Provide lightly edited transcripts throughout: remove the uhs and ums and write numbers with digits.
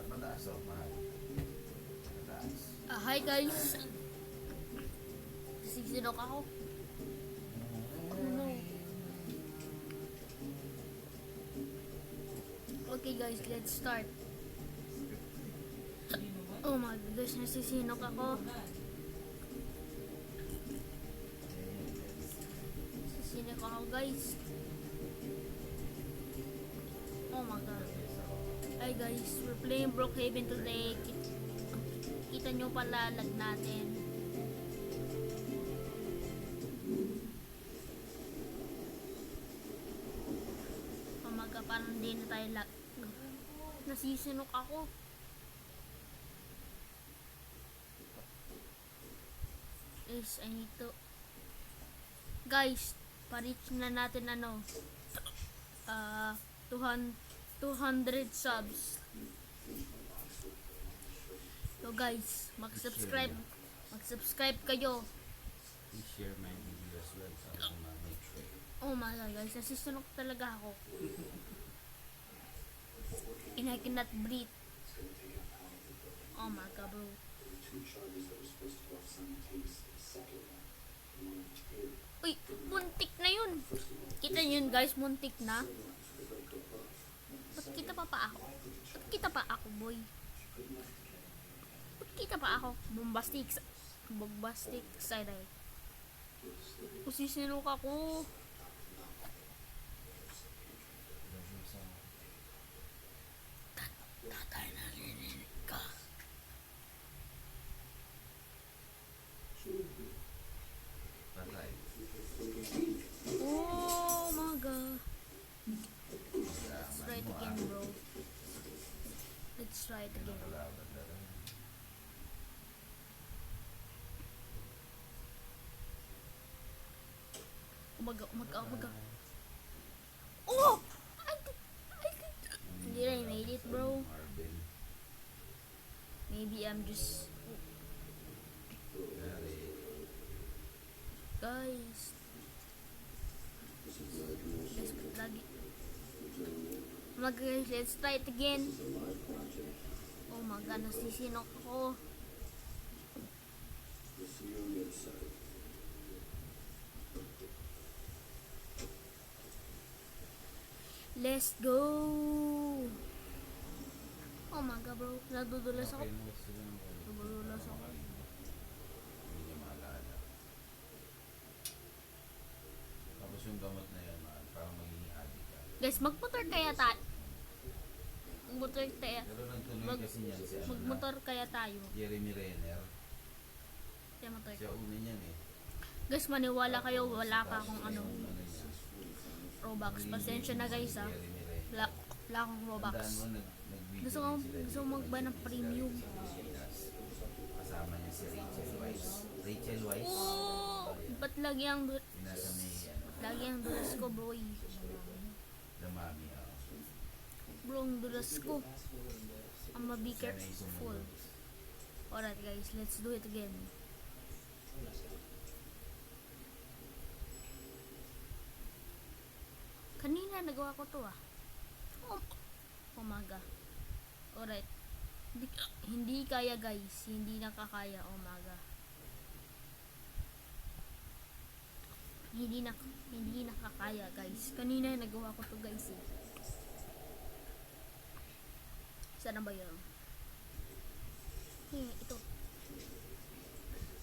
Mataas o mahal? Mataas. Hi guys. Sisinok ako. Oh no. Okay guys, let's start. Oh my goodness, nasisinok ako. Nasisinok ako guys. Oh my god. Hi guys, we're playing Brookhaven today. Kita nyo pala lag natin. Umaga parang hindi na tayo lag. Nasisinok ako. Is I need to. Guys, pa-reach na natin ano. 200 subs. So guys, mag-subscribe kayo. Please share my video as well para ma-make sure. Oh my god guys, nasisunok talaga ako. And I cannot breathe. Oh my god bro. Uy, muntik na yun. Kita yun guys, muntik na. Ba't kita pa ako? Ba't kita pa ako boy? Kita pa ako, bombastic side eye. Usisinok ako. Tatay na nilinig ka. Patay. Oh my god. Let's try it again bro. Let's try it again. Umaga. Oh! Hindi na I made it, bro. Maybe I'm just... Guys. Lagi. Guys, let's try it again. Oh my god, nasisinok ako. Let's go! Oh my god bro, nadudulas ako. Nadudulas ako. Hindi niya maalala. Tapos yung gamot na yan, parang magiging addict ka. Guys, magmotor kaya tayo. Pero nagtuloy kasi niyan si ano Magmotor kaya tayo. Jeremy Renner. Kaya motor. Siya una niyan eh. Guys, maniwala kayo, wala pa akong Tapos ano, yung niya. Robux. Pasensya na guys ha. Wala akong Robux. Gusto ko mag-buy ng premium. Kasama niya si Rachel Weisz. Rachel Weisz. Oh! Ba't lagi ang Nasa may dulas ko bro? the mommy. Bro, ang dulas ko. I'm a be careful. Alright guys, let's do it again. Kanina nagawa ko to ah. Umaga. Alright. Hindi kaya guys. Hindi nakakaya. Umaga. Hindi nakakaya guys. Kanina nagawa ko to guys eh. Sana ba yun? Ito.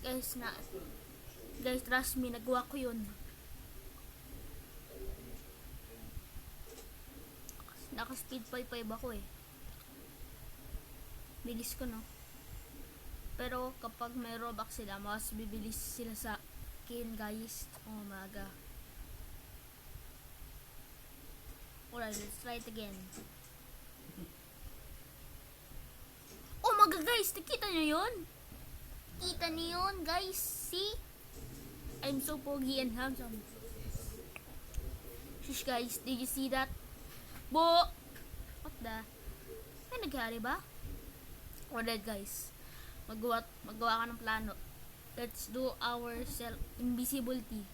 Guys, trust me, nagawa ko yun. Naka speed 5.5 ako eh. Bilis ko no. Pero kapag may Robux sila, mas bibilis sila sa akin guys. Oh my god. Alright, let's try it again. Oh my god guys, nakita nyo yun? Kita nyo yun guys? See? I'm so pogi and handsome. Shush guys, did you see that? Bo! What the? May nangyari ba? Alright guys. Magawa ka ng plano. Let's do our invisibility.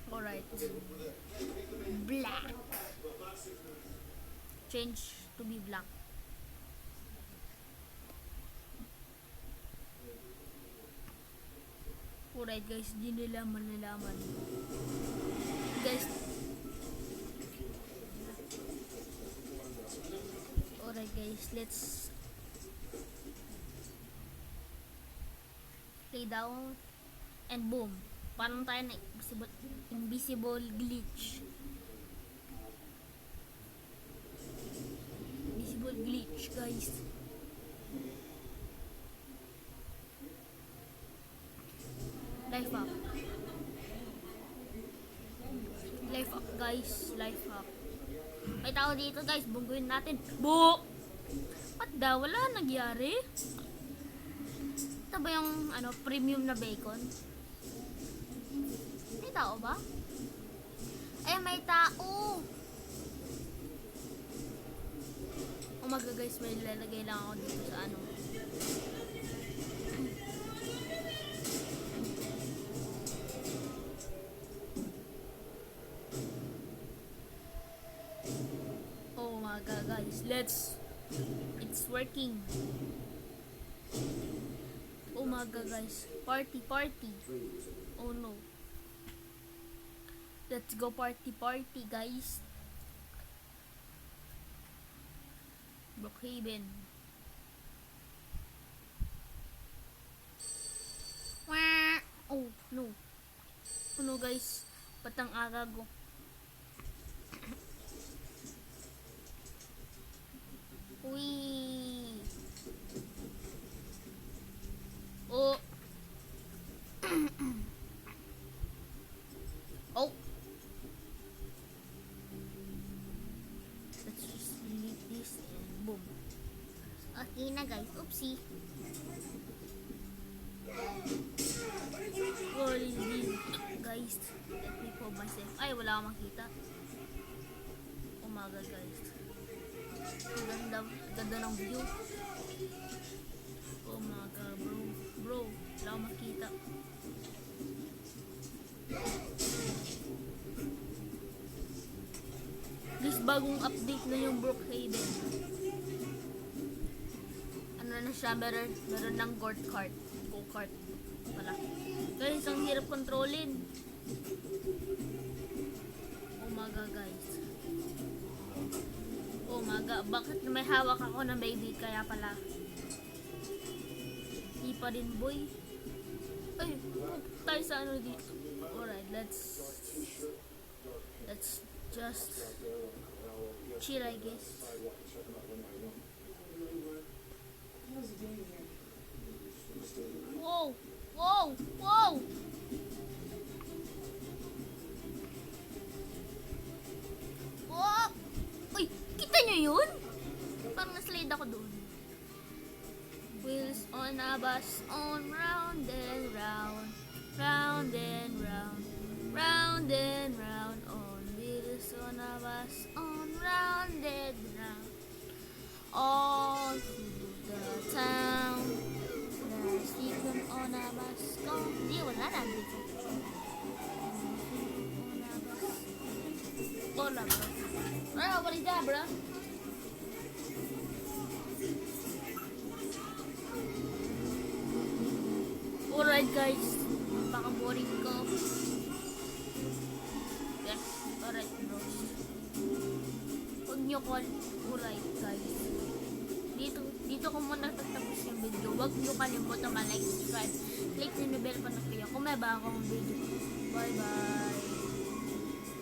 Alright. black. Change to be black. Alright guys, di nila malalaman. Guys. Alright guys, let's lay down and boom. Parang tayo na invisible glitch. Invisible glitch guys. Life up. Life up guys, life up. May tao dito guys, bungguin natin. Bu! Ba't daw? Wala nagyari? Ito ba yung premium na bacon? May tao ba? Ay, may tao! Umaga guys, may lalagay lang ako dito sa Oh my god guys, it's working. Oh my god guys, party. Oh no. Let's go party guys. Brookhaven. Oh no. Oh no guys, patang agago. Uy. Oh. Oh. Let's just delete this and boom. Okay na guys. Oopsie. Holy guys. Let me put myself. Ay, wala akong makita. Oh my god guys. Ganda ng view. Oh my god bro. Wala akong makita. Guys, bagong update na yung Brookhaven. Ano na siya, meron ng go-kart pala. Guys, ang hirap kontrolin. Oh my god guys. Oh my god, bakit may hawak ako ng baby kaya pala? Di pa rin boy. Ay, tayo sa dito. Alright, let's just chill I guess. Wow! Uy, kita nyo yun? Parang naslide ako doon. Wheels on a bus on round and round, round and round, round and round. On wheels on a bus on round and round, all through the town. Let's take them on a bus. Di, wala na dito. Hola bro. What is that bro? Alright guys, baka boring ko. Yes, alright bros. Huwag nyo call. Alright guys. Dito ko muna tatapos yung video. Huwag nyo kalimutan ma-like, subscribe, click the bell pa na kung may bagong video. Bye bye.